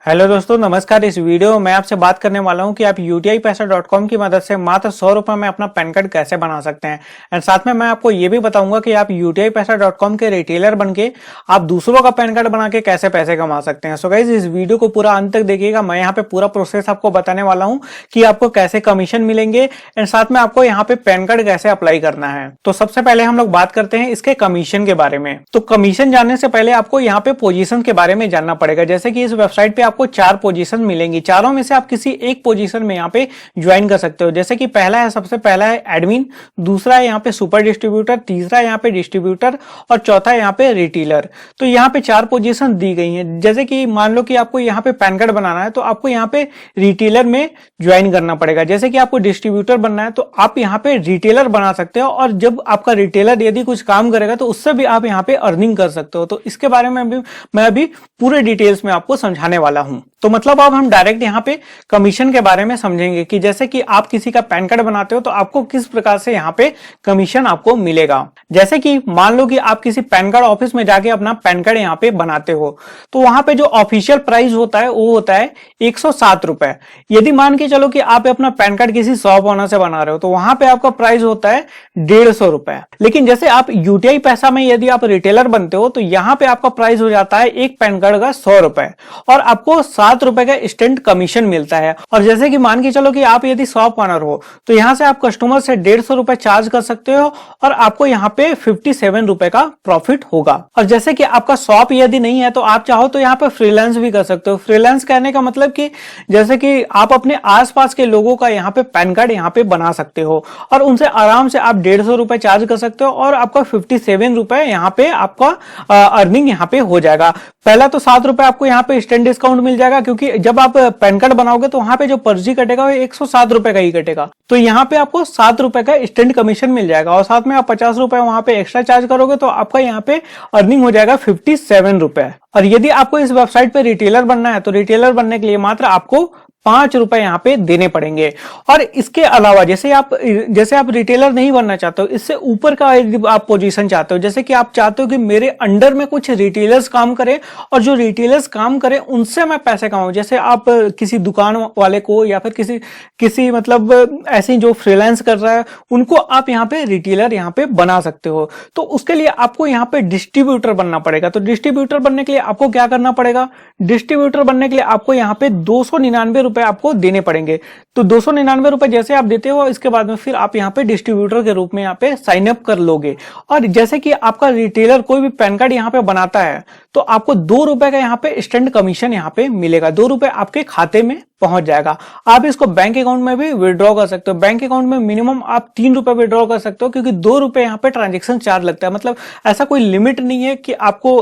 Hello दोस्तों, नमस्कार। इस वीडियो में मैं आपसे बात करने वाला हूं कि आप UTIpaisa.com की मदद से मात्र 100 रुपए में अपना पैन कार्ड कैसे बना सकते हैं। एंड साथ में मैं आपको ये भी बताऊंगा कि आप UTIpaisa.com के रिटेलर बनके आप दूसरों का पैन कार्ड बना के कैसे पैसे कमा सकते हैं। सो गाइस, इस वीडियो को पूरा अंत तक देखिएगा। मैं यहाँ पे पूरा प्रोसेस आपको बताने वाला हूँ कि आपको कैसे कमीशन मिलेंगे एंड साथ में आपको यहाँ पे पैन कार्ड कैसे अप्लाई करना है। तो सबसे पहले हम लोग बात करते हैं इसके कमीशन के बारे में। तो कमीशन जानने से पहले आपको यहाँ पे पोजीशन के बारे में जानना पड़ेगा। जैसे कि इस वेबसाइट पे आपको 4 पोजीशन मिलेंगी, चारों में से आप किसी एक पोजीशन में यहाँ पे ज्वाइन कर सकते हो। जैसे कि सबसे पहला है एडमिन, दूसरा है यहाँ पे सुपर डिस्ट्रीब्यूटर, तीसरा है यहाँ पे डिस्ट्रीब्यूटर और चौथा है यहाँ पे रिटेलर। तो यहाँ पे 4 पोजीशन दी गई हैं। जैसे कि मान लो कि आपको यहाँ पे पैन कार्ड बनाना है तो आपको यहाँ पे रिटेलर में ज्वाइन करना पड़ेगा। जैसे कि आपको डिस्ट्रीब्यूटर बनना है तो आप यहाँ पे रिटेलर बना सकते हो और जब आपका रिटेलर यदि कुछ काम करेगा तो उससे भी आप यहाँ पे अर्निंग कर सकते हो। तो इसके बारे में मैं अभी पूरे डिटेल्स में आपको समझाने वाला हूं। तो मतलब अब हम डायरेक्ट यहाँ पे कमीशन के बारे में समझेंगे कि जैसे कि आप किसी का पैन कार्ड बनाते हो तो आपको किस प्रकार से यहाँ पे कमीशन आपको मिलेगा। जैसे कि मान लो कि आप किसी पैन कार्ड ऑफिस में जाके अपना पैन कार्ड यहाँ पे बनाते हो तो वहां पे जो ऑफिशियल प्राइस होता है वो होता है 107 रुपए। यदि मान के चलो कि आप अपना पैन कार्ड किसी शॉप ओनर से बना रहे हो तो वहां पे आपका प्राइस होता है 150 रुपए। लेकिन जैसे आप UTI पैसा में यदि आप रिटेलर बनते हो तो यहाँ पे आपका प्राइस हो जाता है एक पैन कार्ड का 100 रुपए और आपको 7 रुपए का इंस्टेंट कमीशन मिलता है। और जैसे कि मान के चलो कि आप यदि शॉप ओनर हो तो यहां से आप कस्टमर से 150 रुपए चार्ज कर सकते हो और आपको यहाँ पे 57 रुपए का प्रॉफिट होगा। और जैसे कि आपका शॉप यदि नहीं है तो आप चाहो तो यहाँ पे फ्रीलांस भी कर सकते हो। फ्रीलांस कहने का मतलब कि जैसे कि आप अपने आसपास के लोगों का यहाँ पे पैन कार्ड यहाँ पे बना सकते हो और उनसे आराम से आप 150 रुपए चार्ज कर सकते हो और आपका 57 रुपए यहाँ पे आपका अर्निंग यहाँ पे हो जाएगा। पहला तो 7 रुपए आपको यहाँ पे इंस्टेंट डिस्काउंट मिल जाएगा क्योंकि जब आप पैन कार्ड बनाओगे तो वहां पे जो पर्ची कटेगा वो 107 रुपए का ही कटेगा। तो यहाँ पे आपको 7 रुपए का इंस्टेंट कमीशन मिल जाएगा और साथ में आप 50 रुपए वहां पे एक्स्ट्रा चार्ज करोगे तो आपका यहाँ पे अर्निंग हो जाएगा 57 रुपए। और यदि आपको इस वेबसाइट पे रिटेलर बनना है तो रिटेलर बनने के लिए मात्र आपको 5 रुपए यहाँ पे देने पड़ेंगे। और इसके अलावा जैसे आप रिटेलर नहीं बनना चाहते हो, इससे ऊपर का आप पोजीशन चाहते हो, जैसे कि आप चाहते हो कि मेरे अंडर में कुछ रिटेलर्स काम करें और जो रिटेलर्स काम करें उनसे मैं पैसे कमाऊं। जैसे आप किसी दुकान वाले को या फिर किसी मतलब ऐसे जो फ्रीलांस कर रहा है उनको आप यहाँ पे रिटेलर यहाँ पे बना सकते हो। तो उसके लिए आपको यहाँ पे डिस्ट्रीब्यूटर बनना पड़ेगा। तो डिस्ट्रीब्यूटर बनने के लिए आपको क्या करना पड़ेगा? डिस्ट्रीब्यूटर बनने के लिए आपको यहाँ पे 299 रुपए आपको देने पड़ेंगे। तो 299 रुपए जैसे आप देते हो इसके बाद में फिर आप यहाँ पे डिस्ट्रीब्यूटर के रूप में यहाँ पे साइन अप कर लोगे। और जैसे कि आपका रिटेलर कोई भी पैन कार्ड यहाँ पे बनाता है तो आपको 2 रुपए का यहाँ पे इंस्टेंट कमीशन यहाँ पे मिलेगा। 2 रुपए आपके खाते में पहुंच जाएगा। आप इसको बैंक अकाउंट में भी विड्रॉ कर सकते हो। बैंक अकाउंट में मिनिमम आप 3 रुपए विड्रॉ कर सकते हो क्योंकि 2 रुपए यहाँ पे ट्रांजेक्शन चार्ज लगता है। मतलब ऐसा कोई लिमिट नहीं है कि आपको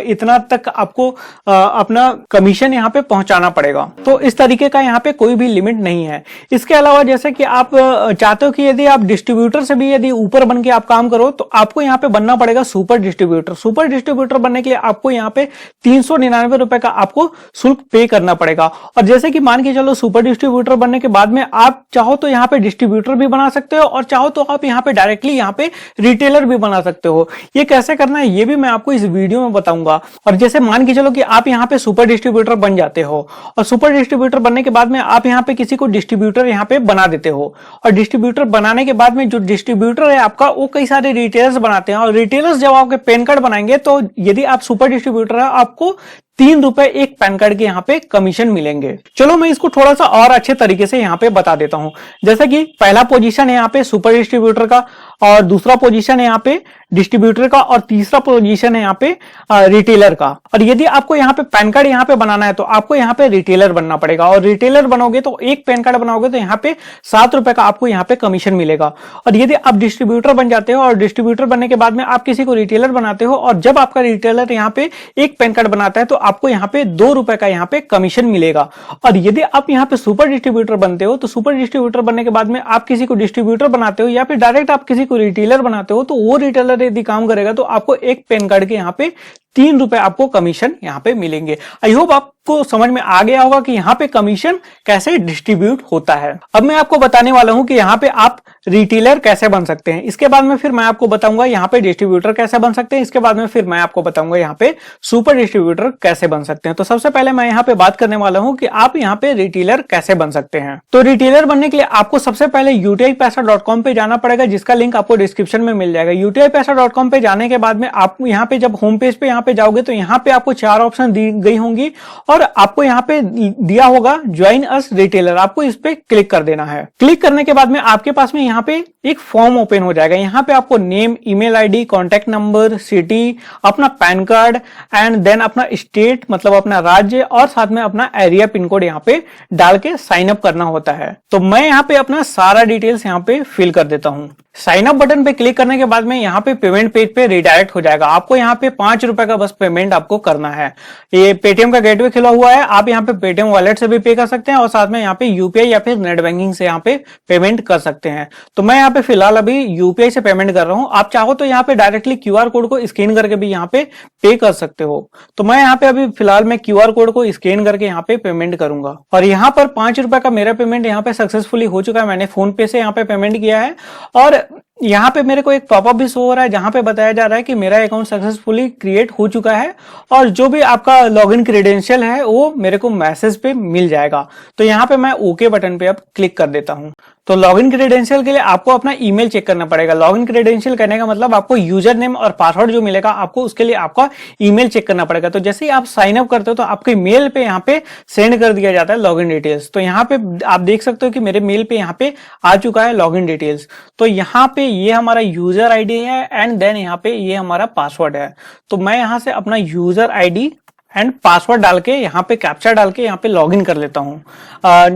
इतना तक आपको अपना कमीशन यहाँ पे पहुंचाना पड़ेगा। तो इस तरीके का यहाँ पे कोई भी लिमिट नहीं है। इसके अलावा जैसे कि आप चाहते हो कि यदि आप डिस्ट्रीब्यूटर से भी यदि ऊपर बन के आप काम करो तो आपको यहाँ पे बनना पड़ेगा सुपर डिस्ट्रीब्यूटर। सुपर डिस्ट्रीब्यूटर बनने के लिए आपको यहाँ पे 399 रुपए का आपको शुल्क पे करना पड़ेगा। और जैसे कि मान के चलो सुपर डिस्ट्रीब्यूटर बनने के बाद में आप चाहो तो यहाँ पे डिस्ट्रीब्यूटर भी बना सकते हो और चाहो तो आप यहाँ पे डायरेक्टली यहाँ पे रिटेलर भी बना सकते हो। ये कैसे करना है ये भी मैं आपको इस वीडियो में बताऊंगा। और जैसे मान के चलो कि आप यहाँ पे सुपर डिस्ट्रीब्यूटर बन जाते हो और सुपर डिस्ट्रीब्यूटर बनने के बाद में आप यहाँ पे किसी को डिस्ट्रीब्यूटर यहाँ पे बना देते हो और डिस्ट्रीब्यूटर बनाने के बाद में जो डिस्ट्रीब्यूटर है आपका वो कई सारे रिटेलर्स बनाते हैं और रिटेलर्स जब आपके पैन कार्ड बनाएंगे तो यदि आप सुपर डिस्ट्रीब्यूटर है आपको 3 रुपए एक पैन कार्ड के यहाँ पे कमीशन मिलेंगे। चलो मैं इसको थोड़ा सा और अच्छे तरीके से यहाँ पे बता देता हूँ। जैसे कि पहला पोजीशन है यहाँ पे सुपर डिस्ट्रीब्यूटर का और दूसरा पोजीशन है यहाँ पे डिस्ट्रीब्यूटर का और तीसरा पोजीशन है यहाँ पे रिटेलर का। और यदि आपको यहाँ पे पैन कार्ड यहाँ पे बनाना है तो आपको यहाँ पे रिटेलर बनना पड़ेगा और रिटेलर बनोगे तो एक पैन कार्ड बनाओगे तो यहाँ पे 7 रुपए का आपको यहाँ पे कमीशन मिलेगा। और यदि आप डिस्ट्रीब्यूटर बन जाते हो और डिस्ट्रीब्यूटर बनने के बाद में आप किसी को रिटेलर बनाते हो और जब आपका रिटेलर यहाँ पे एक पैन कार्ड बनाता है तो आपको यहाँ पे 2 रुपए का यहाँ पे कमीशन मिलेगा। और यदि आप यहाँ पे सुपर डिस्ट्रीब्यूटर बनते हो तो सुपर डिस्ट्रीब्यूटर बनने के बाद में आप किसी को डिस्ट्रीब्यूटर बनाते हो या फिर डायरेक्ट आप किसी को रिटेलर बनाते हो तो वो रिटेलर यदि काम करेगा तो आपको एक पैन कार्ड के यहाँ पे ₹3 आपको कमीशन यहाँ पे मिलेंगे। आई होप आपको समझ में आ गया होगा कि यहाँ पे कमीशन कैसे डिस्ट्रीब्यूट होता है। अब मैं आपको बताने वाला हूं कि यहाँ पे आप रिटेलर कैसे बन सकते हैं। इसके बाद में फिर मैं आपको बताऊंगा यहाँ पे डिस्ट्रीब्यूटर कैसे बन सकते हैं। इसके बाद में फिर मैं आपको बताऊंगा यहाँ पे सुपर डिस्ट्रीब्यूटर कैसे बन सकते हैं। तो सबसे पहले मैं यहाँ पे बात करने वाला हूँ कि आप यहाँ पे रिटेलर कैसे बन सकते हैं। तो रिटेलर बनने के लिए आपको सबसे पहले utipaisa.com पे जाना पड़ेगा, जिसका लिंक आपको डिस्क्रिप्शन में मिल जाएगा। utipaisa.com पे जाने के बाद में आप यहाँ पे जब होम पेज पे यहाँ पे जाओगे तो यहाँ पे आपको 4 ऑप्शन दी गई होंगी और आपको यहाँ पे दिया होगा ज्वाइन अस रिटेलर। आपको इस पे क्लिक कर देना है। क्लिक करने के बाद में आपके पास में यहाँ पे एक फॉर्म ओपन हो जाएगा। यहाँ पे आपको name, email ID, contact number, city, अपना पैन कार्ड एंड देन अपना स्टेट मतलब अपना राज्य और साथ में अपना एरिया पिन कोड यहाँ पे डाल के साइन अप करना होता है। तो मैं यहाँ पे अपना सारा डिटेल्स यहाँ पे फिल कर देता हूँ। साइन अप बटन पे क्लिक करने के बाद में यहाँ पे पेमेंट पेज पे रिडायरेक्ट हो जाएगा। आपको यहाँ पे ₹5 का बस पेमेंट आपको करना है। ये पेटीएम का गेटवे खुला हुआ है, आप यहाँ पे पेटीएम वॉलेट से भी पे कर सकते हैं और साथ में यहाँ पे यूपीआई या फिर नेट बैंकिंग से यहाँ पे पेमेंट कर सकते हैं। तो मैं यहाँ पे फिलहाल अभी यूपीआई से पेमेंट कर रहा हूँ। आप चाहो तो यहाँ पे डायरेक्टली क्यूआर कोड को स्कैन करके भी यहाँ पे पे कर सकते हो। तो मैं यहाँ पे अभी फिलहाल मैं क्यूआर कोड को स्कैन करके यहाँ पे पेमेंट करूंगा और यहाँ पर ₹5 का मेरा पेमेंट यहाँ पे सक्सेसफुली हो चुका है। मैंने फोन पे से यहाँ पे पेमेंट किया है और यहाँ पे मेरे को एक पॉपअप भी शो हो रहा है जहां पे बताया जा रहा है कि मेरा अकाउंट सक्सेसफुली क्रिएट हो चुका है और जो भी आपका लॉगिन क्रेडेंशियल है वो मेरे को मैसेज पे मिल जाएगा। तो यहाँ पे मैं ओके बटन पे अब क्लिक कर देता हूँ। तो लॉगिन क्रेडेंशियल के लिए आपको अपना ईमेल चेक करना पड़ेगा। लॉगिन क्रेडेंशियल करने का मतलब आपको यूजर नेम और पासवर्ड जो मिलेगा आपको उसके लिए आपका ईमेल चेक करना पड़ेगा। तो जैसे ही आप साइन अप करते हो तो आपके मेल पे यहाँ पे सेंड कर दिया जाता है लॉगिन डिटेल्स। तो यहाँ पे आप देख सकते हो कि मेरे मेल पे यहाँ पे आ चुका है लॉगिन डिटेल्स। तो यहाँ पे ये हमारा यूजर आईडी है एंड देन यहाँ पे ये हमारा पासवर्ड है। तो मैं यहाँ से अपना यूजर आईडी एंड पासवर्ड डाल के यहाँ पे कैप्चा डाल के यहाँ पे लॉगिन कर लेता हूँ।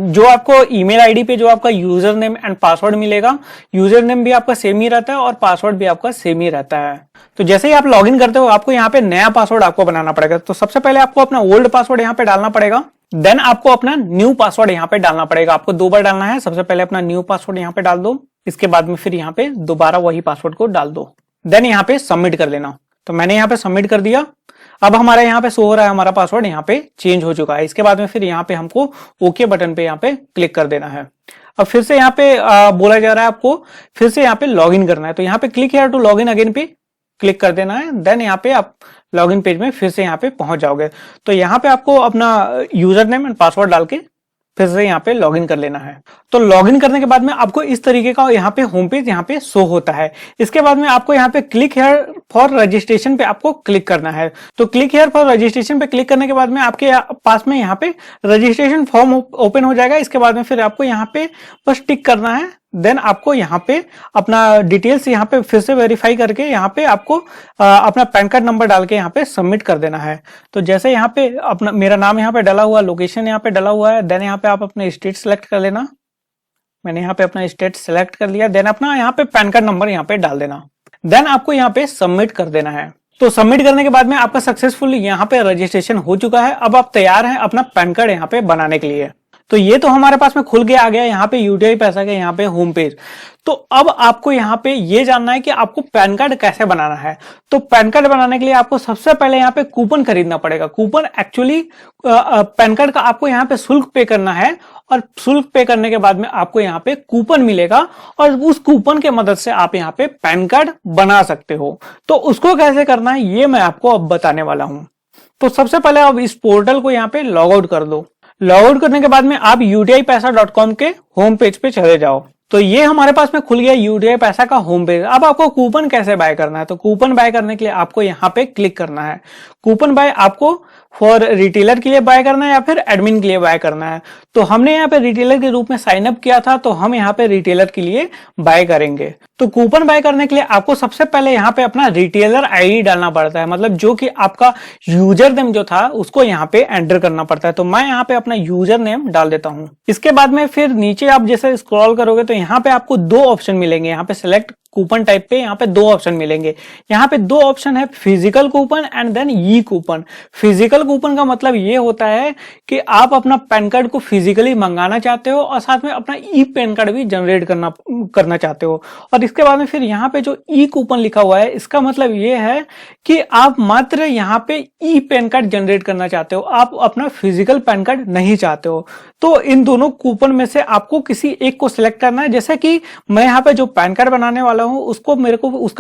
जो आपको ईमेल आईडी पे जो आपका यूजर नेम एंड पासवर्ड मिलेगा, यूजर नेम भी आपका सेम ही रहता है और पासवर्ड भी आपका सेम ही रहता है। तो जैसे ही आप लॉगिन करते हो आपको यहाँ पे नया पासवर्ड आपको बनाना पड़ेगा। तो सबसे पहले आपको अपना ओल्ड पासवर्ड यहाँ पे डालना पड़ेगा, देन आपको अपना न्यू पासवर्ड यहाँ पे डालना पड़ेगा। आपको 2 बार डालना है। सबसे पहले अपना न्यू पासवर्ड यहाँ पे डाल दो, इसके बाद में फिर यहाँ पे दोबारा वही पासवर्ड को डाल दो, देन यहाँ पे सबमिट कर लेना। तो मैंने यहाँ पे सबमिट कर दिया। अब हमारा यहाँ पे शो हो रहा है हमारा पासवर्ड यहाँ पे चेंज हो चुका है। इसके बाद में फिर यहाँ पे हमको ओके बटन पे यहाँ पे क्लिक कर देना है। अब फिर से यहाँ पे बोला जा रहा है आपको फिर से यहाँ पे लॉगिन करना है। तो यहाँ पे click here to login again पे क्लिक कर देना है, देन यहाँ पे आप लॉगिन पेज में फिर से यहाँ पे पहुंच जाओगे। तो यहाँ पे आपको अपना यूजर नेम एंड पासवर्ड डाल के फिर से यहाँ पे लॉगिन कर लेना है। तो लॉगिन करने के बाद में आपको इस तरीके का यहाँ पे होम पेज यहाँ पे शो होता है। इसके बाद में आपको यहाँ पे क्लिक हियर फॉर रजिस्ट्रेशन पे आपको क्लिक करना है। तो क्लिक हियर फॉर रजिस्ट्रेशन पे क्लिक करने के बाद में आपके पास में यहाँ पे रजिस्ट्रेशन फॉर्म ओपन हो जाएगा। इसके बाद में फिर आपको यहाँ पे बस टिक करना है, देन आपको यहाँ पे अपना डिटेल्स यहाँ पे फिर से वेरीफाई करके यहाँ पे आपको अपना पैन कार्ड नंबर डाल के यहाँ पे सबमिट कर देना है। तो जैसे यहाँ पे अपना मेरा नाम यहाँ पे डाला हुआ, लोकेशन यहाँ पे डाला हुआ है, देन यहाँ पे आप अपना स्टेट सेलेक्ट कर लेना। मैंने यहाँ पे अपना स्टेट सेलेक्ट कर लिया, देन अपना यहाँ पे पैन कार्ड नंबर यहाँ पे डाल देना, देन आपको यहाँ पे सबमिट कर देना है। तो सबमिट करने के बाद में आपका सक्सेसफुल यहाँ पे रजिस्ट्रेशन हो चुका है। अब आप तैयार हैं अपना पैन कार्ड यहाँ पे बनाने के लिए। तो ये तो हमारे पास में खुल के आ गया यहाँ पे यूटीआई पैसा के यहाँ पे होम पेज। तो अब आपको यहाँ पे ये जानना है कि आपको पैन कार्ड कैसे बनाना है। तो पैन कार्ड बनाने के लिए आपको सबसे पहले यहाँ पे कूपन खरीदना पड़ेगा। कूपन एक्चुअली पैन कार्ड का आपको यहाँ पे शुल्क पे करना है और शुल्क पे करने के बाद में आपको यहाँ पे कूपन मिलेगा और उस कूपन के मदद से आप यहाँ पे पैन कार्ड बना सकते हो। तो उसको कैसे करना है ये मैं आपको अब बताने वाला हूँ। तो सबसे पहले आप इस पोर्टल को यहाँ पे लॉग आउट कर दो। लॉग आउट करने के बाद में आप utipaisa.com के होम पेज पे चले जाओ। तो ये हमारे पास में खुल गया यूटीआई पैसा का होम पेज। अब आपको कूपन कैसे बाय करना है, तो कूपन बाय करने के लिए आपको यहाँ पे क्लिक करना है। कूपन बाय आपको फॉर रिटेलर के लिए बाय करना है या फिर एडमिन के लिए बाय करना है। तो हमने यहाँ पे रिटेलर के रूप में साइन अप किया था, तो हम यहाँ पे रिटेलर के लिए बाय करेंगे। तो कूपन बाय करने के लिए आपको सबसे पहले यहाँ पे अपना रिटेलर आईडी डालना पड़ता है, मतलब जो कि आपका यूजर नेम जो था उसको यहाँ पे एंटर करना पड़ता है। तो मैं यहाँ पे अपना यूजर नेम डाल देता हूँ। इसके बाद में फिर नीचे आप जैसे स्क्रॉल करोगे तो यहाँ पे आपको 2 ऑप्शन मिलेंगे। यहाँ पे सिलेक्ट कूपन टाइप पे यहाँ पे 2 ऑप्शन मिलेंगे। यहाँ पे 2 ऑप्शन है, physical coupon and then E coupon. Physical coupon का मतलब ये होता है कि आप अपना पैन कार्ड को फिजिकली मंगाना चाहते हो और साथ में अपना ई पैन कार्ड भी जनरेट करना चाहते हो। और इसके बाद में फिर यहाँ पे जो ई कूपन लिखा हुआ है, इसका मतलब ये है कि आप मात्र यहाँ पे ई पैन कार्ड जनरेट करना चाहते हो, आप अपना फिजिकल पैन कार्ड नहीं चाहते हो। तो इन दोनों कूपन में से आपको किसी एक को सिलेक्ट करना है। जैसे कि मैं यहाँ पे जो पैन कार्ड बनाने वाला हूँ उसका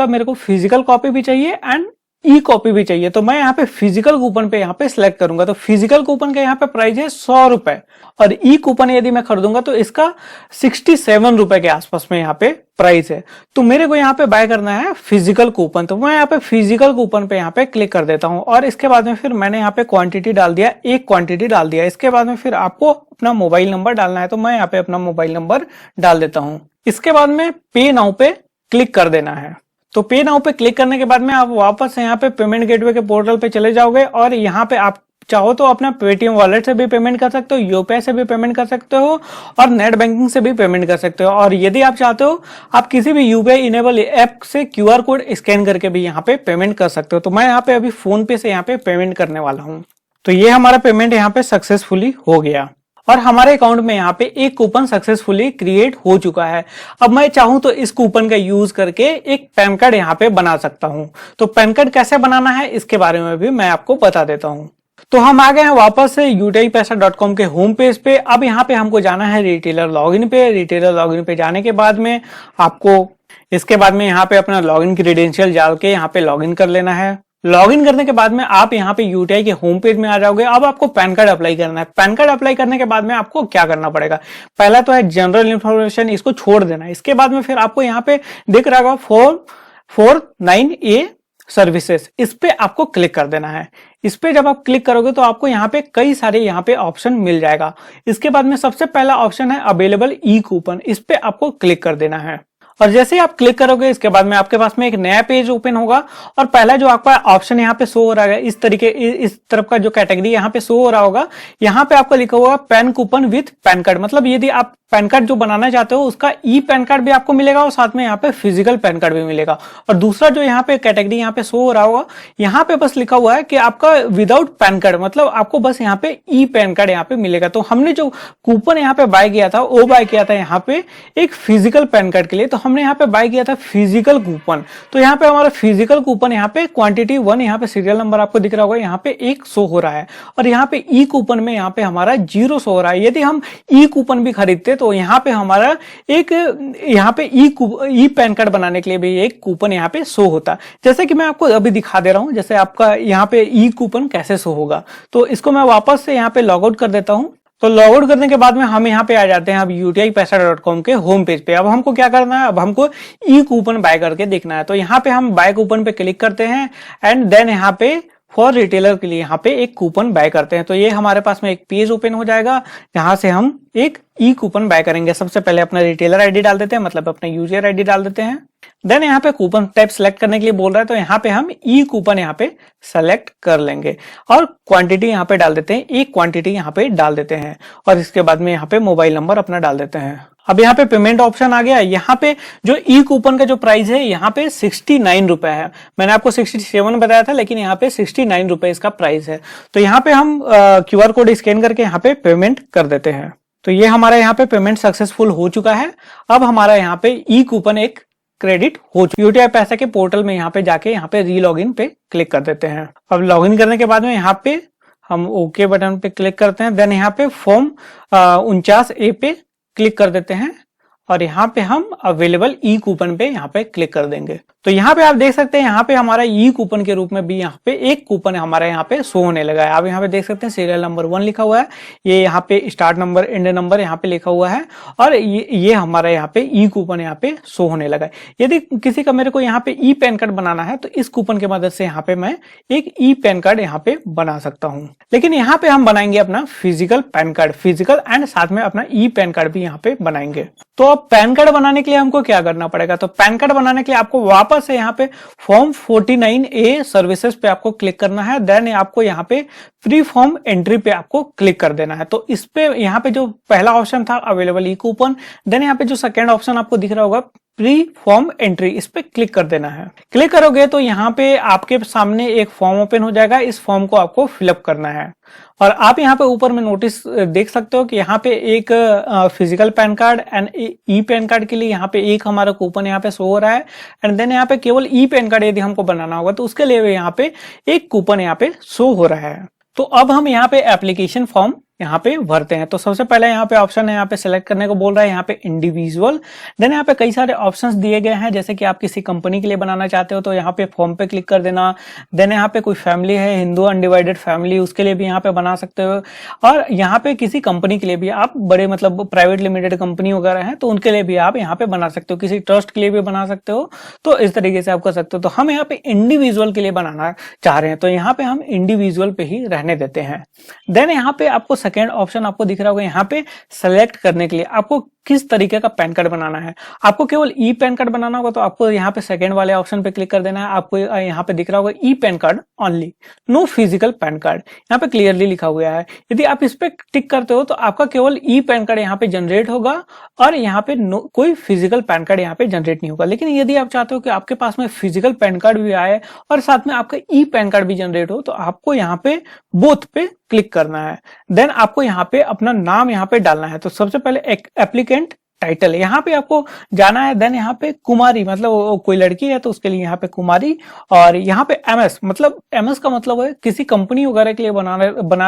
मेरे को फिजिकल कॉपी भी चाहिए एंड ई कॉपी भी चाहिए। तो मैं यहाँ पे फिजिकल कूपन पे यहाँ पे सिलेक्ट करूंगा। तो फिजिकल कूपन का यहाँ पे प्राइस है 100 रुपए और ई कूपन यदि मैं खरीदूंगा तो इसका 67 रुपए के आसपास में यहाँ पे प्राइस है। तो मेरे को यहाँ पे बाय करना है फिजिकल कूपन, तो मैं यहाँ पे फिजिकल कूपन पे यहाँ पे क्लिक कर देता हूँ और इसके बाद में फिर मैंने यहाँ पे क्वांटिटी डाल दिया, एक क्वांटिटी डाल दिया। इसके बाद में फिर आपको अपना मोबाइल नंबर डालना है, तो मैं यहाँ पे अपना मोबाइल नंबर डाल देता हूँ। इसके बाद में पे नाउ पे क्लिक कर देना है। तो पे नाउ पे क्लिक करने के बाद में आप वापस यहाँ पे पेमेंट गेटवे के पोर्टल पे चले जाओगे और यहाँ पे आप चाहो तो अपना पेटीएम वॉलेट से भी पेमेंट कर सकते हो, यूपीआई से भी पेमेंट कर सकते हो और नेट बैंकिंग से भी पेमेंट कर सकते हो। और यदि आप चाहते हो आप किसी भी यूपीआई इनेबल ऐप से क्यूआर कोड स्कैन करके भी यहाँ पे पेमेंट कर सकते हो। तो मैं यहाँ पे अभी फोन पे से यहाँ पे पेमेंट करने वाला हूँ। तो ये हमारा पेमेंट यहाँ पे सक्सेसफुली हो गया और हमारे अकाउंट में यहाँ पे एक कूपन सक्सेसफुली क्रिएट हो चुका है। अब मैं चाहूं तो इस कूपन का यूज करके एक पैन कार्ड यहाँ पे बना सकता हूं। तो पैन कार्ड कैसे बनाना है इसके बारे में भी मैं आपको बता देता हूं। तो हम आ गए हैं वापस से utipaisa.com के होम पेज पे। अब यहाँ पे हमको जाना है रिटेलर लॉगिन पे। रिटेलर लॉगिन पे जाने के बाद में आपको इसके बाद में यहाँ पे अपना लॉगिन क्रेडेंशियल डाल के यहाँ पे लॉगिन कर लेना है। लॉगिन करने के बाद में आप यहाँ पे यूटीआई के होम पेज में आ जाओगे। अब आपको पैन कार्ड अप्लाई करना है। पैन कार्ड अप्लाई करने के बाद में आपको क्या करना पड़ेगा, पहला तो है जनरल इंफॉर्मेशन, इसको छोड़ देना है। इसके बाद में फिर आपको यहाँ पे दिख रहा होगा 449A सर्विसेज, इस पे आपको क्लिक कर देना है। इस पे जब आप क्लिक करोगे तो आपको यहाँ पे कई सारे यहाँ पे ऑप्शन मिल जाएगा। इसके बाद में सबसे पहला ऑप्शन है अवेलेबल ई कूपन, इस पे आपको क्लिक कर देना है। और जैसे ही आप क्लिक करोगे इसके बाद में आपके पास में एक नया पेज ओपन होगा और पहला जो आपका ऑप्शन यहाँ पे शो हो रहा है इस तरफ का जो कैटेगरी यहाँ पे शो हो रहा होगा, यहाँ पे आपको लिखा हुआ pan coupon with pan card. मतलब यदि आप पैन कार्ड जो बनाना चाहते हो उसका ई पैन कार्ड भी आपको मिलेगा और साथ में यहाँ पे फिजिकल पैन कार्ड भी मिलेगा। और दूसरा जो यहाँ पे कैटेगरी यहाँ पे शो हो रहा होगा, यहाँ पे बस लिखा हुआ है कि आपका विदाउट पैन कार्ड, मतलब आपको बस यहाँ पे ई पैन कार्ड यहाँ पे मिलेगा। तो हमने जो कूपन यहाँ पे बाय किया था वो बाय किया था यहाँ पे एक फिजिकल पैन कार्ड के लिए, तो हमने यहाँ पे बाय किया था फिजिकल कूपन। तो यहाँ पे हमारा फिजिकल कूपन यहाँ पे क्वांटिटी 1, यहाँ पे सीरियल नंबर आपको दिख रहा होगा, यहाँ पे 1 शो हो रहा है और यहाँ पे ई कूपन में यहाँ पे हमारा 0 शो हो रहा है। यदि हम ई कूपन भी खरीदते तो यहाँ पे हमारा एक यहाँ पे ई पैन कार्ड बनाने के लिए भी एक कूपन यहाँ पे शो होता है। जैसे कि मैं आपको अभी दिखा दे रहा हूँ, जैसे आपका यहाँ पे ई कूपन कैसे शो होगा। तो इसको मैं वापस से यहाँ पे लॉग आउट कर देता हूँ। तो लॉग आउट करने के बाद में हम यहाँ पे आ जाते हैं अब utipaisa.com के होम पेज पे। अब हमको क्या करना है, अब हमको ई कूपन बाय करके देखना है। तो यहाँ पे हम बाय कूपन पे क्लिक करते हैं एंड देन यहाँ पे फॉर रिटेलर के लिए यहाँ पे एक कूपन बाय करते हैं। तो ये हमारे पास में एक पेज ओपन हो जाएगा जहां से हम एक ई कूपन बाय करेंगे। सबसे पहले अपना रिटेलर आईडी डाल देते हैं, मतलब अपना यूजर आईडी डाल देते हैं। देन यहाँ पे कूपन टाइप सेलेक्ट करने के लिए बोल रहा है, तो यहाँ पे हम ई कूपन यहाँ पे सेलेक्ट कर लेंगे और क्वांटिटी यहाँ पे डाल देते हैं, एक क्वांटिटी यहाँ पे डाल देते हैं और इसके बाद में यहाँ पे मोबाइल नंबर अपना डाल देते हैं। अब यहाँ पे पेमेंट ऑप्शन आ गया। यहाँ पे जो ई कूपन का जो प्राइस है यहाँ पे 69 रुपए है। मैंने आपको 67 बताया था, लेकिन यहाँ पे 69 रुपए इसका प्राइस है। तो यहाँ पे हम क्यूआर कोड स्कैन करके यहाँ पे पेमेंट कर देते हैं। तो ये हमारा यहाँ पे पेमेंट सक्सेसफुल हो चुका है। अब हमारा यहाँ पे ई कूपन एक क्रेडिट हो चुका है। यूटीआई पैसा के पोर्टल में यहाँ पे जाके यहाँ पे री लॉगिन पे क्लिक कर देते हैं। अब लॉगिन करने के बाद में यहाँ पे हम ओके बटन पे क्लिक करते हैं। देन यहाँ पे फॉर्म 49A पे क्लिक कर देते हैं और यहाँ पे हम अवेलेबल ई कूपन पे यहाँ पे क्लिक कर देंगे। तो यहाँ पे आप देख सकते हैं यहाँ पे हमारा ई कूपन के रूप में भी यहाँ पे एक कूपन हमारा यहाँ पे शो होने लगा है। आप यहाँ पे देख सकते हैं सीरियल नंबर 1 लिखा हुआ है, ये यहाँ पे स्टार्ट नंबर एंड नंबर यहाँ पे लिखा हुआ है और ये हमारा यहाँ पे ई कूपन यहाँ पे शो होने लगा है। यदि किसी का मेरे को यहाँ पे ई पैन कार्ड बनाना है तो इस कूपन की मदद से यहाँ पे मैं एक ई पैन कार्ड यहाँ पे बना सकता हूँ। लेकिन यहाँ पे हम बनाएंगे अपना physical PAN card, physical and साथ में अपना ई पैन कार्ड भी यहाँ पे बनाएंगे। तो अब पैन कार्ड बनाने के लिए हमको क्या करना पड़ेगा, तो पैन कार्ड बनाने के लिए आपको वापस से यहाँ पे फॉर्म 49A सर्विसेज पे आपको क्लिक करना है। देन आपको यहाँ पे फ्री फॉर्म एंट्री पे आपको क्लिक कर देना है। तो इस पे यहाँ पे जो पहला ऑप्शन था अवेलेबल ई कूपन, देन यहाँ पे जो सेकेंड ऑप्शन आपको दिख रहा होगा प्री फॉर्म एंट्री, इस पे क्लिक कर देना है। क्लिक करोगे तो यहाँ पे आपके सामने एक फॉर्म ओपन हो जाएगा, इस फॉर्म को आपको फिलअप करना है। और आप यहाँ पे ऊपर में नोटिस देख सकते हो कि यहाँ पे एक physical PAN card and E PAN card के लिए यहाँ पे एक हमारा कूपन यहाँ पे शो हो रहा है, एंड देन यहाँ पे केवल ई पैन कार्ड यदि हमको बनाना होगा तो उसके लिए यहाँ पे एक कूपन यहाँ पे शो हो रहा है। तो अब हम यहाँ पे एप्लीकेशन फॉर्म यहाँ पे भरते हैं। तो सबसे पहले यहाँ पे ऑप्शन है, यहाँ पे सेलेक्ट करने को बोल रहा है यहाँ पे इंडिविजुअल। देन यहाँ पे कई सारे ऑप्शंस दिए गए हैं, जैसे कि आप किसी कंपनी के लिए बनाना चाहते हो तो यहाँ पे फॉर्म पे क्लिक कर देना। देन यहाँ पे कोई फैमिली है, हिंदू अनडिवाइडेड फैमिली, उसके लिए भी यहाँ पे बना सकते हो। और यहाँ पे किसी कंपनी के लिए भी आप बड़े मतलब प्राइवेट लिमिटेड कंपनी वगैरह है तो उनके लिए भी आप यहाँ पे बना सकते हो, किसी ट्रस्ट के लिए भी बना सकते हो। तो इस तरीके से आप कर सकते हो। तो हम यहाँ पे इंडिविजुअल के लिए बनाना चाह रहे हैं तो यहाँ पे हम इंडिविजुअल पे ही रहने देते हैं। देन यहाँ पे आपको सेकेंड ऑप्शन आपको दिख रहा होगा, यहाँ पे सेलेक्ट करने के लिए आपको किस तरीके का पैन कार्ड बनाना है। आपको केवल ई पैन कार्ड बनाना होगा तो आपको यहाँ पे सेकेंड वाले ऑप्शन पे क्लिक कर देना है। आपको यहाँ पे दिख रहा होगा e PAN card only, no physical PAN card, यहाँ पे क्लियरली लिखा हुआ है। यदि आप इस पे टिक करते हो तो आपका केवल ई पैन कार्ड यहाँ पे जनरेट होगा और यहाँ पे कोई फिजिकल पैन कार्ड यहाँ पे जनरेट नहीं होगा। लेकिन यदि आप चाहते हो कि आपके पास में फिजिकल पैन कार्ड भी आए और साथ में आपका ई पैन कार्ड भी जनरेट हो तो आपको यहाँ पे बोथ पे क्लिक करना है। देन आपको यहाँ पे अपना नाम यहाँ पे डालना है। तो सबसे पहले एक एप्लीकेंट टाइटल यहाँ पे आपको जाना है। देन यहाँ पे कुमारी, मतलब कोई लड़की है तो उसके लिए यहाँ पे कुमारी, और यहाँ पे एमएस, मतलब एमएस का मतलब है किसी कंपनी वगैरह के लिए बना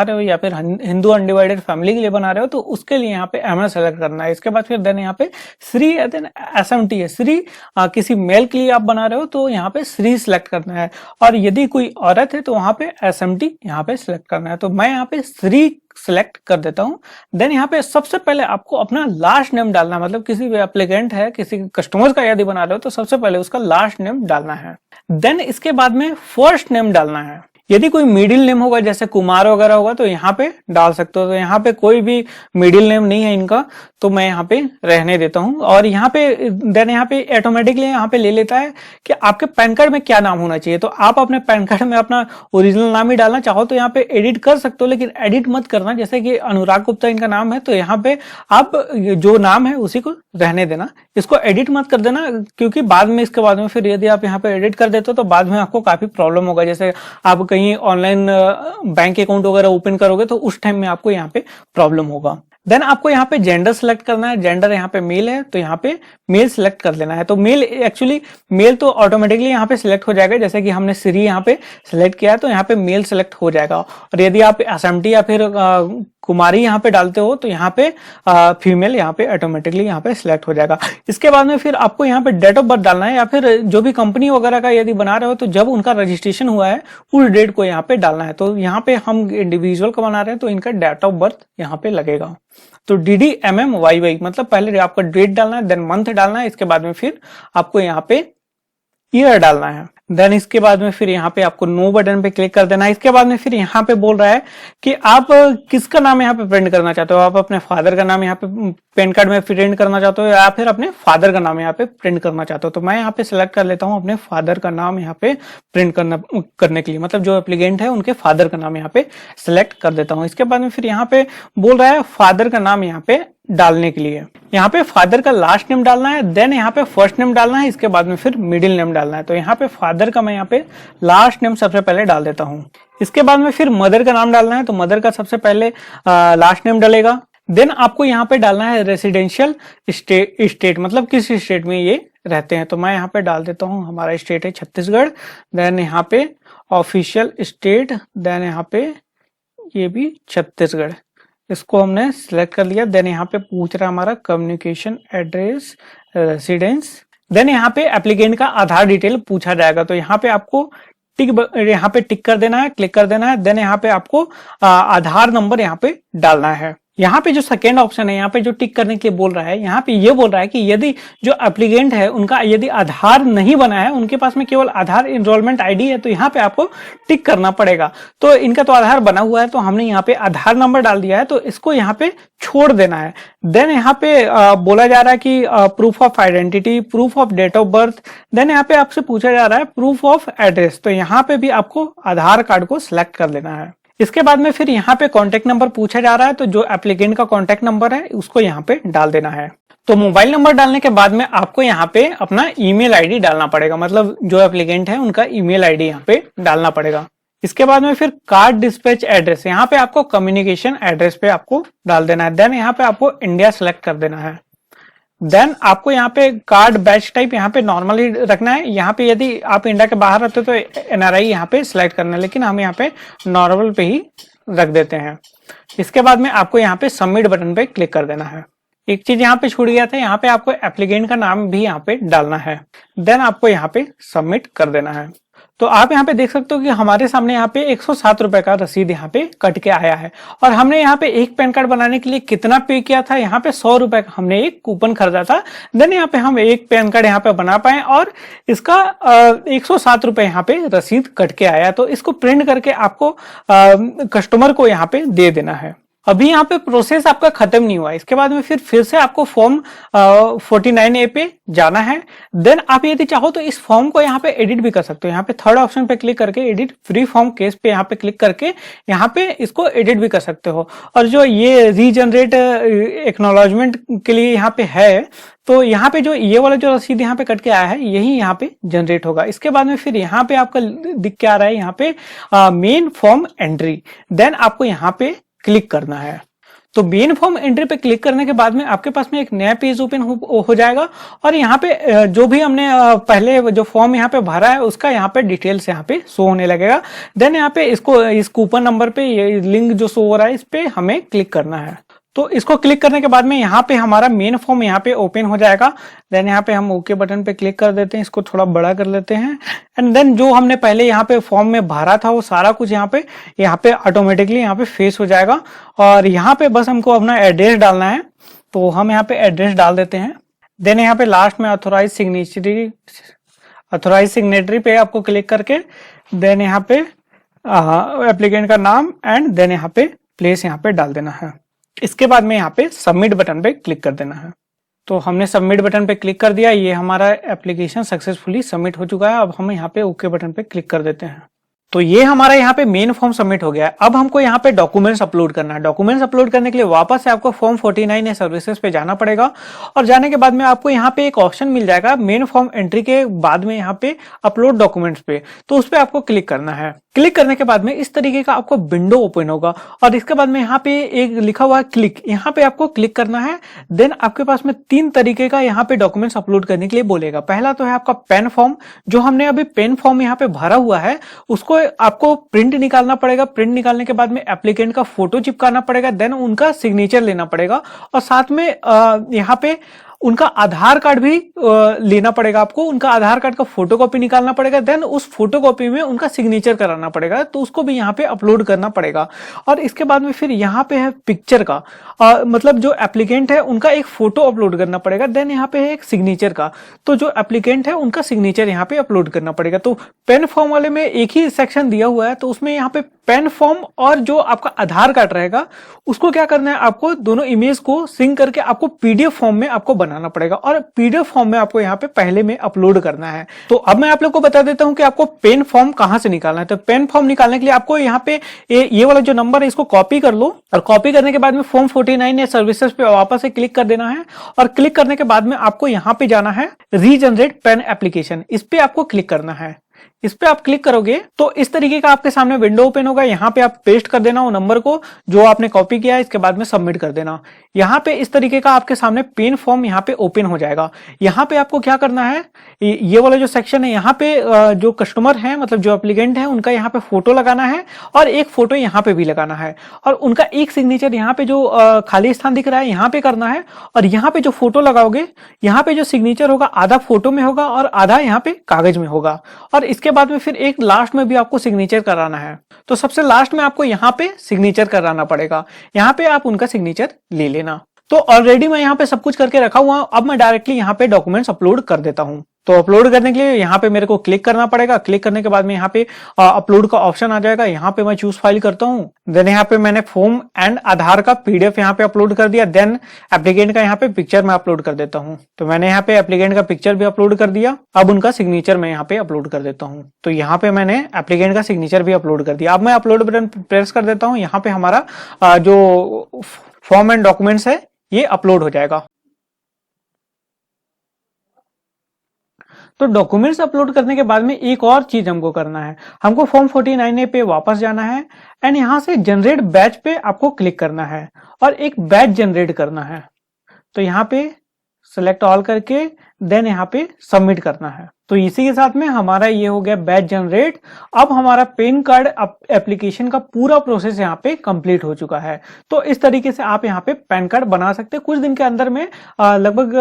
रहे हो या फिर हिंदू अनडिवाइडेड फैमिली के लिए बना रहे हो तो उसके लिए यहाँ पे एमएस सेलेक्ट करना है। इसके बाद फिर देन यहाँ पे श्री, देन एसएमटी है श्री, किसी मेल के लिए आप बना रहे हो तो यहाँ पे श्री सिलेक्ट करना है, और यदि कोई औरत है तो वहां पे एसएमटी यहाँ पे सिलेक्ट करना है। तो मैं यहाँ पे श्री सिलेक्ट कर देता हूं। देन यहाँ पे सबसे पहले आपको अपना लास्ट नेम डालना है, मतलब किसी भी एप्लीकेंट है, किसी कस्टमर का यदि बना रहे हो तो सबसे पहले उसका लास्ट नेम डालना है। देन इसके बाद में फर्स्ट नेम डालना है। यदि कोई मिडिल नेम होगा जैसे कुमार वगैरह होगा तो यहाँ पे डाल सकते हो। तो यहाँ पे कोई भी मिडिल नेम नहीं है इनका तो मैं यहाँ पे रहने देता हूँ। और यहाँ पे देन यहाँ पे ऑटोमेटिकली यहाँ पे ले लेता है कि आपके पैन कार्ड में क्या नाम होना चाहिए। तो आप अपने पैन कार्ड में अपना ओरिजिनल नाम ही डालना चाहो तो यहाँ पे एडिट कर सकते हो, लेकिन एडिट मत करना। जैसे कि अनुराग गुप्ता इनका नाम है तो यहाँ पे आप जो नाम है उसी को रहने देना, इसको एडिट मत कर देना, क्योंकि बाद में इसके बाद में फिर यदि आप यहाँ पे एडिट कर देते हो तो बाद में आपको काफी प्रॉब्लम होगा। जैसे आप कहीं ऑनलाइन बैंक अकाउंट वगैरह ओपन करोगे तो उस टाइम में आपको यहाँ पे प्रॉब्लम होगा। देन आपको यहाँ पे जेंडर सिलेक्ट करना है। जेंडर यहाँ पे मेल है तो यहाँ पे मेल सिलेक्ट कर लेना है। तो मेल एक्चुअली मेल तो ऑटोमेटिकली यहाँ पे सिलेक्ट हो जाएगा, जैसे कि हमने श्री यहाँ पे सिलेक्ट किया है तो यहाँ पे मेल सिलेक्ट हो जाएगा। और यदि आप एसएमटी या फिर कुमारी यहाँ पे डालते हो तो यहाँ पे फीमेल यहाँ पे ऑटोमेटिकली यहाँ पे सिलेक्ट हो जाएगा। इसके बाद में फिर आपको यहाँ पे डेट ऑफ बर्थ डालना है, या फिर जो भी कंपनी वगैरह का यदि बना रहे हो तो जब उनका रजिस्ट्रेशन हुआ है उस डेट को यहाँ पे डालना है। तो यहाँ पे हम इंडिविजुअल का बना रहे हैं तो इनका डेट ऑफ बर्थ यहाँ पे लगेगा। तो DDMMYY, मतलब पहले आपका डेट डालना है, देन मंथ डालना है, इसके बाद में फिर आपको यहाँ पे ईयर डालना है। देन इसके बाद में फिर यहाँ पे आपको नो बटन पे क्लिक कर देना है। इसके बाद में फिर यहाँ पे बोल रहा है कि आप किसका नाम यहाँ पे प्रिंट करना चाहते हो। आप अपने फादर का नाम यहाँ पे पैन कार्ड में प्रिंट करना चाहते हो या फिर अपने फादर का नाम यहाँ पे प्रिंट करना चाहते हो। तो मैं यहाँ पे सिलेक्ट कर लेता हूँ अपने फादर का नाम यहाँ पे प्रिंट करने के लिए, मतलब जो एप्लीकेंट है उनके फादर का नाम यहाँ पे सिलेक्ट कर देता हूँ। इसके बाद में फिर यहाँ पे बोल रहा है फादर का नाम यहाँ पे डालने के लिए, यहाँ पे फादर का लास्ट नेम डालना है, देन यहाँ पे फर्स्ट नेम डालना है, इसके बाद में फिर मिडिल नेम डालना है। तो यहाँ पे फादर का मैं यहाँ पे लास्ट नेम सबसे पहले डाल देता हूँ। इसके बाद में फिर मदर का नाम डालना है, तो मदर का सबसे पहले लास्ट नेम डलेगा। देन आपको यहाँ पे डालना है रेसिडेंशियल स्टेट, मतलब किस स्टेट में ये रहते हैं। तो मैं यहाँ पे डाल देता हूँ हमारा स्टेट है छत्तीसगढ़। देन यहाँ पे ऑफिशियल स्टेट, देन यहाँ पे ये भी छत्तीसगढ़, इसको हमने सिलेक्ट कर लिया। देन यहाँ पे पूछ रहा है हमारा कम्युनिकेशन एड्रेस रेसिडेंस। देन यहाँ पे एप्लीकेंट का आधार डिटेल पूछा जाएगा, तो यहाँ पे आपको यहाँ पे टिक कर देना है, क्लिक कर देना है। देन यहाँ पे आपको आधार नंबर यहाँ पे डालना है। यहाँ पे जो सेकेंड ऑप्शन है, यहाँ पे जो टिक करने के लिए बोल रहा है, यहाँ पे ये बोल रहा है कि यदि जो एप्लीकेंट है उनका यदि आधार नहीं बना है, उनके पास में केवल आधार इनरोलमेंट आईडी है, तो यहाँ पे आपको टिक करना पड़ेगा। तो इनका तो आधार बना हुआ है तो हमने यहाँ पे आधार नंबर डाल दिया है, तो इसको यहाँ पे छोड़ देना है। देन यहाँ पे बोला जा रहा है कि proof of identity, proof of date of birth. Then यहाँ पे आपसे पूछा जा रहा है प्रूफ ऑफ एड्रेस, तो यहाँ पे भी आपको आधार कार्ड को सिलेक्ट कर लेना है। इसके बाद में फिर यहाँ पे कॉन्टेक्ट नंबर पूछा जा रहा है, तो जो एप्लीकेंट का कॉन्टेक्ट नंबर है उसको यहाँ पे डाल देना है। तो मोबाइल नंबर डालने के बाद में आपको यहाँ पे अपना ईमेल आईडी डालना पड़ेगा, मतलब जो एप्लीकेंट है उनका ईमेल आईडी यहाँ पे डालना पड़ेगा। इसके बाद में फिर कार्ड डिस्पैच एड्रेस, यहाँ पे आपको कम्युनिकेशन एड्रेस पे आपको डाल देना है। देन यहाँ पे आपको इंडिया सेलेक्ट कर देना है। देन आपको यहाँ पे कार्ड बैच टाइप यहाँ पे नॉर्मली रखना है। यहाँ पे यदि आप इंडिया के बाहर रहते हो तो एनआरआई यहाँ पे सिलेक्ट करना है, लेकिन हम यहाँ पे नॉर्मल पे ही रख देते हैं। इसके बाद में आपको यहाँ पे सबमिट बटन पे क्लिक कर देना है। एक चीज यहाँ पे छूट गया था, यहाँ पे आपको एप्लीकेंट का नाम भी यहाँ पे डालना है। देन आपको यहाँ पे सबमिट कर देना है। तो आप यहाँ पे देख सकते हो कि हमारे सामने यहाँ पे 107 रुपए का रसीद यहाँ पे कट के आया है। और हमने यहाँ पे एक पैन कार्ड बनाने के लिए कितना पे किया था, यहाँ पे 100 रुपए का हमने एक कूपन खरीदा था। देन यहाँ पे हम एक पैन कार्ड यहाँ पे बना पाए और इसका 107 रुपए यहाँ पे रसीद कट के आया। तो इसको प्रिंट करके आपको कस्टमर को यहाँ पे दे देना है। अभी यहाँ पे प्रोसेस आपका खत्म नहीं हुआ। इसके बाद में फिर से आपको फॉर्म 49A पे जाना है। देन आप यदि चाहो तो इस फॉर्म को यहाँ पे एडिट भी कर सकते हो। यहाँ पे थर्ड ऑप्शन पे क्लिक करके एडिट फ्री फॉर्म केस पे यहाँ पे क्लिक करके यहाँ पे इसको एडिट भी कर सकते हो। और जो ये रीजनरेट एक्नॉलेजमेंट के लिए यहाँ पे है, तो यहाँ पे जो ये वाला जो रसीद यहाँ पे कट के आया है यही यहाँ पे जनरेट होगा। इसके बाद में फिर यहाँ पे आपका दिख के आ रहा है यहाँ पे मेन फॉर्म एंट्री। देन आपको यहाँ पे क्लिक करना है। तो मेन फॉर्म एंट्री पे क्लिक करने के बाद में आपके पास में एक नया पेज ओपन हो जाएगा। और यहाँ पे जो भी हमने पहले जो फॉर्म यहाँ पे भरा है उसका यहाँ पे डिटेल्स यहाँ पे शो होने लगेगा। देन यहाँ पे इसको इस कूपन नंबर पे ये लिंक जो शो हो रहा है इस पे हमें क्लिक करना है। तो इसको क्लिक करने के बाद में यहाँ पे हमारा मेन फॉर्म यहाँ पे ओपन हो जाएगा। देन यहाँ पे हम ओके बटन पे क्लिक कर देते हैं, इसको थोड़ा बड़ा कर लेते हैं। एंड देन जो हमने पहले यहाँ पे फॉर्म में भरा था वो सारा कुछ यहाँ पे ऑटोमेटिकली यहाँ पे फेस हो जाएगा। और यहाँ पे बस हमको अपना एड्रेस डालना है, तो हम यहाँ पे एड्रेस डाल देते हैं। देन यहाँ पे लास्ट में ऑथोराइज सिग्नेटरी पे आपको क्लिक करके देन यहाँ पे एप्लीकेंट का नाम एंड देन यहाँ पे प्लेस यहाँ पे डाल देना है। इसके बाद में यहाँ पे सबमिट बटन पे क्लिक कर देना है। तो हमने सबमिट बटन पे क्लिक कर दिया, ये हमारा एप्लीकेशन सक्सेसफुली सबमिट हो चुका है। अब हम यहाँ पे ओके बटन पे क्लिक कर देते हैं। तो ये हमारा यहाँ पे मेन फॉर्म सबमिट हो गया है। अब हमको यहाँ पे डॉक्यूमेंट्स अपलोड करना है। डॉक्यूमेंट्स अपलोड करने के लिए वापस से आपको फॉर्म 49A सर्विसेज पे जाना पड़ेगा। और जाने के बाद में आपको यहाँ पे एक ऑप्शन मिल जाएगा मेन फॉर्म एंट्री के बाद में यहाँ पे अपलोड डॉक्यूमेंट्स पे, तो उस पर आपको क्लिक करना है। क्लिक करने के बाद में इस तरीके का आपको विंडो ओपन होगा और इसके बाद में यहाँ पे एक लिखा हुआ है क्लिक, यहाँ पे आपको क्लिक करना है। देन आपके पास में 3 तरीके का यहाँ पे डॉक्यूमेंट्स अपलोड करने के लिए बोलेगा। पहला तो है आपका पेन फॉर्म, जो हमने अभी पेन फॉर्म यहाँ पे भरा हुआ है उसको आपको प्रिंट निकालना पड़ेगा। प्रिंट निकालने के बाद में एप्लीकेंट का फोटो चिपकाना पड़ेगा, देन उनका सिग्नेचर लेना पड़ेगा और साथ में यहाँ पे उनका आधार कार्ड भी लेना पड़ेगा आपको। उनका आधार कार्ड का फोटोकॉपी निकालना पड़ेगा, देन उस फोटोकॉपी में उनका सिग्नेचर कराना पड़ेगा, तो उसको भी यहाँ पे अपलोड करना पड़ेगा। और इसके बाद में फिर यहाँ पे है पिक्चर का, मतलब जो एप्लीकेंट है उनका एक फोटो अपलोड करना पड़ेगा। देन यहाँ पे है एक सिग्नेचर का, तो जो एप्लीकेंट है उनका सिग्नेचर यहाँ पे अपलोड करना पड़ेगा। तो पेन फॉर्म वाले में एक ही सेक्शन दिया हुआ है, तो उसमें यहाँ पे पेन फॉर्म और जो आपका आधार कार्ड रहेगा उसको क्या करना है, आपको दोनों इमेज को सिंक करके आपको पीडीएफ फॉर्म में आपको बनाना पड़ेगा और पीडीएफ फॉर्म में आपको यहाँ पे पहले में अपलोड करना है। तो अब मैं आप लोग को बता देता हूँ कि आपको पेन फॉर्म कहाँ से निकालना है। तो पेन फॉर्म निकालने के लिए आपको यहाँ पे ये वाला जो नंबर है इसको कॉपी कर लो और कॉपी करने के बाद में फॉर्म 49 सर्विसेज पे वापस से क्लिक कर देना है। और क्लिक करने के बाद में आपको यहाँ पे जाना है रीजनरेट पेन एप्लीकेशन, इस पे आपको क्लिक करना है। इस पे आप क्लिक करोगे तो इस तरीके का आपके सामने विंडो ओपन होगा। यहाँ पे आप पेस्ट कर देना वो नंबर को जो आपने कॉपी किया है, इसके बाद में सबमिट कर देना। यहाँ पे इस तरीके का आपके सामने पेन फॉर्म यहाँ पे ओपन हो जाएगा। यहाँ पे आपको क्या करना है, ये वाला जो सेक्शन है यहाँ पे जो कस्टमर है मतलब जो एप्लीकेंट है उनका यहाँ पे फोटो लगाना है और एक फोटो यहाँ पे भी लगाना है और उनका एक सिग्नेचर यहाँ पे जो खाली स्थान दिख रहा है यहाँ पे करना है। और यहाँ पे जो फोटो लगाओगे यहाँ पे जो सिग्नेचर होगा आधा फोटो में होगा और आधा यहाँ पे कागज में होगा। और इसके बाद में फिर एक लास्ट में भी आपको सिग्नेचर कराना है। तो सबसे लास्ट में आपको यहाँ पे सिग्नेचर कराना पड़ेगा, यहाँ पे आप उनका सिग्नेचर ले लेना। तो ऑलरेडी मैं यहाँ पे सब कुछ करके रखा हुआ हूं। अब मैं डायरेक्टली यहाँ पे डॉक्यूमेंट्स अपलोड कर देता हूँ। तो अपलोड करने के लिए यहाँ पे मेरे को क्लिक करना पड़ेगा। क्लिक करने के बाद में यहाँ पे अपलोड का ऑप्शन आ जाएगा। यहाँ पे मैं चूज फाइल करता हूँ। देन यहाँ पे मैंने फॉर्म एंड आधार का पीडीएफ यहाँ पे अपलोड कर दिया। देन एप्लीकेंट का यहाँ पे पिक्चर मैं अपलोड कर देता हूँ। तो मैंने यहाँ पे एप्लीकेंट का पिक्चर भी अपलोड कर दिया। अब उनका सिग्नेचर मैं यहाँ पे अपलोड कर देता हूँ। तो यहाँ पे मैंने एप्लीकेंट का सिग्नेचर भी अपलोड कर दिया। अब मैं अपलोड बटन प्रेस कर देता हूँ। यहाँ पे हमारा जो फॉर्म एंड डॉक्यूमेंट्स है ये अपलोड हो जाएगा। तो डॉक्यूमेंट्स अपलोड करने के बाद में एक और चीज हमको करना है। हमको फॉर्म 49A पे वापस जाना है एंड यहां से जनरेट बैच पे आपको क्लिक करना है और एक बैच जनरेट करना है। तो यहाँ पे सेलेक्ट ऑल करके देन यहाँ पे सबमिट करना है। तो इसी के साथ में हमारा ये हो गया बैच जनरेट। अब हमारा पैन कार्ड एप्लीकेशन का पूरा प्रोसेस यहाँ पे कंप्लीट हो चुका है। तो इस तरीके से आप यहाँ पे पैन कार्ड बना सकते हैं। कुछ दिन के अंदर में लगभग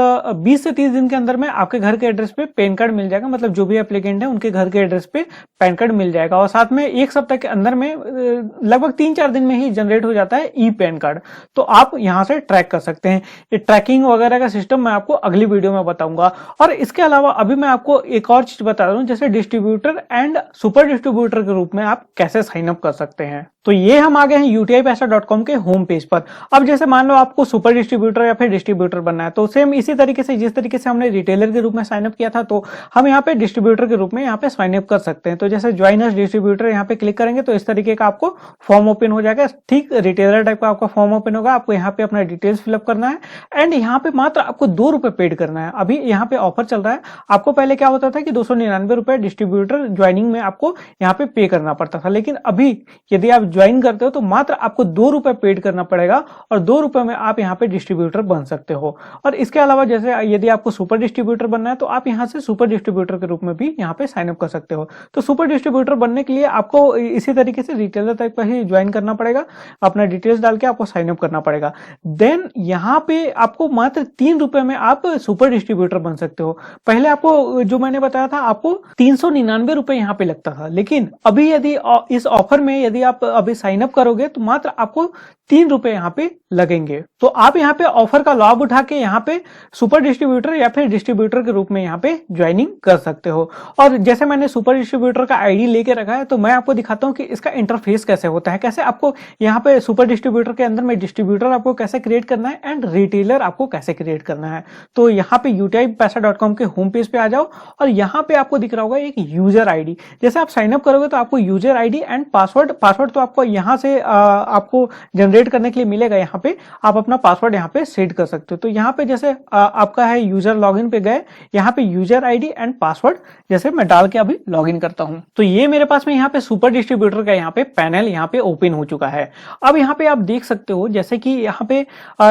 20 से 30 दिन के अंदर में आपके घर के एड्रेस पे पैन कार्ड मिल जाएगा। मतलब जो भी एप्लीकेंट है उनके घर के एड्रेस पे पैन कार्ड मिल जाएगा। और साथ में एक सप्ताह के अंदर में लगभग 3-4 दिन में ही जनरेट हो जाता है ई पैन कार्ड। तो आप यहाँ से ट्रैक कर सकते हैं। ये ट्रैकिंग वगैरह का सिस्टम मैं आपको अगली वीडियो में बताऊंगा। और इसके अलावा अभी मैं आपको एक और चीज बता रहा हूं, जैसे डिस्ट्रीब्यूटर एंड सुपर डिस्ट्रीब्यूटर के रूप में आप कैसे साइन अप कर सकते हैं। तो ये हम आ गए हैं utipaisa.com के होम पेज पर। अब जैसे मान लो आपको सुपर डिस्ट्रीब्यूटर या फिर डिस्ट्रीब्यूटर बनना है, तो सेम इसी तरीके से जिस तरीके से हमने रिटेलर के रूप में साइन अप किया था, तो हम यहाँ पे डिस्ट्रीब्यूटर के रूप में यहाँ पे साइन अप कर सकते हैं। तो जैसे ज्वाइन एज डिस्ट्रीब्यूटर यहाँ पे क्लिक करेंगे तो इस तरीके का आपको फॉर्म ओपन हो जाएगा। ठीक रिटेलर टाइप का आपका फॉर्म ओपन होगा। आपको यहाँ पे अपना डिटेल्स फिलअप करना है एंड यहाँ पे मात्र आपको 2 रुपए पेड करना है। अभी यहाँ पे ऑफर चल रहा है। आपको पहले क्या होता था कि 299 रुपए डिस्ट्रीब्यूटर ज्वाइनिंग में आपको यहाँ पे पे करना पड़ता था, लेकिन अभी यदि आप ज्वाइन करते हो तो मात्र आपको 2 रुपए पेड करना पड़ेगा और 2 रुपए में आप यहाँ पे डिस्ट्रीब्यूटर बन सकते हो। और इसके अलावा जैसे यदि आपको सुपर डिस्ट्रीब्यूटर बनना है तो आप यहाँ से सुपर डिस्ट्रीब्यूटर के रूप में भी यहाँ पे साइन अप कर सकते हो। तो सुपर डिस्ट्रीब्यूटर बनने के लिए आपको इसी तरीके से रिटेलर टाइप का ही ज्वाइन करना पड़ेगा। अपना डिटेल्स डाल के आपको साइन अप करना पड़ेगा। देन यहाँ पे आपको मात्र 3 रुपए में आप सुपर डिस्ट्रीब्यूटर बन सकते हो। पहले आपको जो मैंने बताया था आपको 399 रुपए यहाँ पे लगता था, लेकिन अभी यदि इस ऑफर में यदि आप अभी साइन अप करोगे तो मात्र आपको 3 रुपए यहाँ पे लगेंगे। तो आप यहाँ पे ऑफर का लाभ उठा के यहाँ पे सुपर डिस्ट्रीब्यूटर या फिर डिस्ट्रीब्यूटर के रूप में यहाँ पे ज्वाइनिंग कर सकते हो। और जैसे मैंने सुपर डिस्ट्रीब्यूटर का आईडी लेके रखा है तो मैं आपको दिखाता हूँ कि इसका इंटरफेस कैसे होता है, कैसे आपको यहाँ पे सुपर डिस्ट्रीब्यूटर के अंदर में डिस्ट्रीब्यूटर आपको कैसे क्रिएट करना है एंड रिटेलर आपको कैसे क्रिएट करना है। तो यहाँ पे utipaisa.com के होम पेज पे आ जाओ और यहाँ पे आपको दिख रहा होगा एक यूजर आईडी। जैसे आप साइन अप करोगे तो आपको यूजर आईडी एंड पासवर्ड तो आपको यहाँ से आपको जनरेट करने के लिए मिलेगा। यहाँ पे आप अपना पासवर्ड यहाँ पे सेट कर सकते हो। तो यहाँ पे जैसे आपका है यूजर लॉगिन पे गए, यहाँ पे यूजर आईडी एंड पासवर्ड जैसे मैं डाल के अभी लॉगिन करता हूँ। तो ये मेरे पास में यहाँ पे सुपर डिस्ट्रीब्यूटर का यहाँ पे पैनल यहाँ पे ओपन हो चुका है। अब यहाँ पे आप देख सकते हो जैसे कि यहाँ पे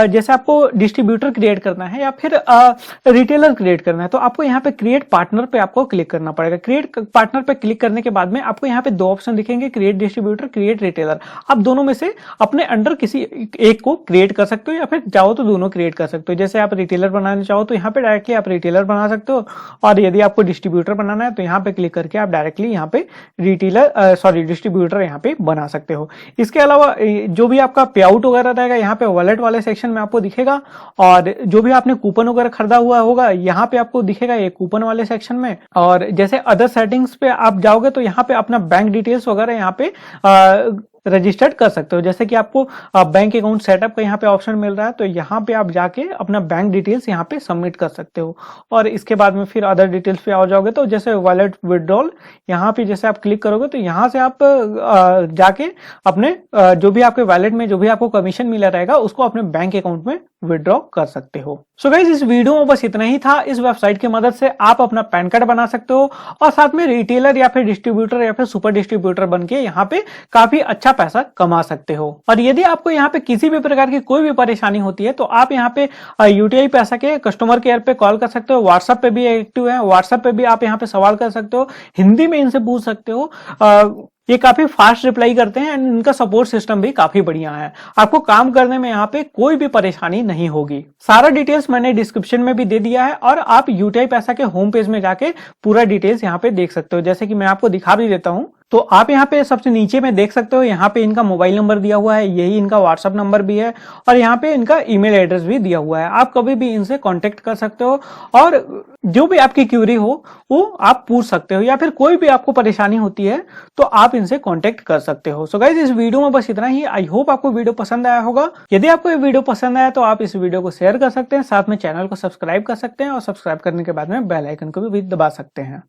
जैसे आपको डिस्ट्रीब्यूटर क्रिएट करना है या फिर रिटेलर क्रिएट करना है तो आपको यहाँ पे क्रिएट पार्टनर पे आपको क्लिक करना पड़ेगा। क्रिएट पार्टनर पे क्लिक करने के बाद में आपको यहाँ पे 2 ऑप्शन दिखेंगे, क्रिएट डिस्ट्रीब्यूटर, क्रिएट रिटेलर। आप दोनों में से अपने अंडर किसी एक को क्रिएट कर सकते हो या फिर चाहो तो दोनों क्रिएट कर सकते हो। जैसे आप रिटेलर बनाना चाहो तो यहाँ पे डायरेक्टली आप रिटेलर बना सकते हो और यदि आपको डिस्ट्रीब्यूटर बनाना है तो यहाँ पे क्लिक करके आप डायरेक्टली यहाँ पे डिस्ट्रीब्यूटर यहाँ पे बना सकते हो। इसके अलावा जो भी आपका पे आउट वगैरह रहेगा यहाँ पे वॉलेट वाले सेक्शन में आपको दिखेगा और जो भी आपने कूपन वगैरह खरीदा हुआ होगा यहाँ पे आपको दिखेगा ये कूपन वाले सेक्शन में। और जैसे अदर सेटिंग्स पे आप जाओगे तो यहाँ पे अपना बैंक डिटेल्स वगैरह यहाँ पे रजिस्टर्ड कर सकते हो। जैसे कि आपको बैंक अकाउंट सेटअप का यहाँ पे ऑप्शन मिल रहा है तो यहाँ पे आप जाके अपना बैंक डिटेल्स यहाँ पे सबमिट कर सकते हो। और इसके बाद में फिर अदर डिटेल्स पे आ जाओगे तो जैसे वॉलेट विड्रॉल यहाँ पे जैसे आप क्लिक करोगे तो यहाँ से आप जाके अपने जो भी आपके वॉलेट में जो भी आपको कमीशन मिला रहेगा उसको अपने बैंक अकाउंट में विड्रॉ कर सकते हो। सो गाइस इस वीडियो में बस इतना ही था। इस वेबसाइट की मदद से आप अपना पैन कार्ड बना सकते हो और साथ में रिटेलर या फिर डिस्ट्रीब्यूटर या फिर सुपर डिस्ट्रीब्यूटर बनके यहाँ पे काफी अच्छा पैसा कमा सकते हो। और यदि आपको यहाँ पे किसी भी प्रकार की कोई भी परेशानी होती है तो आप यहाँ पे यूटीआई पैसा के कस्टमर केयर पे कॉल कर सकते हो। व्हाट्सएप पे भी एक्टिव है, व्हाट्सएप पे भी आप यहाँ पे सवाल कर सकते हो, हिंदी में इनसे पूछ सकते हो। ये काफी फास्ट रिप्लाई करते हैं एंड इनका सपोर्ट सिस्टम भी काफी बढ़िया है। आपको काम करने में यहाँ पे कोई भी परेशानी नहीं होगी। सारा डिटेल्स मैंने डिस्क्रिप्शन में भी दे दिया है और आप यूटीआई पैसा के होम पेज में जाके पूरा डिटेल्स यहाँ पे देख सकते हो। जैसे कि मैं आपको दिखा भी देता हूँ। तो आप यहाँ पे सबसे नीचे में देख सकते हो, यहाँ पे इनका मोबाइल नंबर दिया हुआ है, यही इनका व्हाट्सअप नंबर भी है और यहाँ पे इनका ईमेल एड्रेस भी दिया हुआ है। आप कभी भी इनसे कांटेक्ट कर सकते हो और जो भी आपकी क्यूरी हो वो आप पूछ सकते हो, या फिर कोई भी आपको परेशानी होती है तो आप इनसे कांटेक्ट कर सकते हो। सो गाइस, इस वीडियो में बस इतना ही। आई होप आपको वीडियो पसंद आया होगा। यदि आपको ये वीडियो पसंद आया तो आप इस वीडियो को शेयर कर सकते हैं, साथ में चैनल को सब्सक्राइब कर सकते हैं और सब्सक्राइब करने के बाद में बेल आइकन को भी दबा सकते हैं।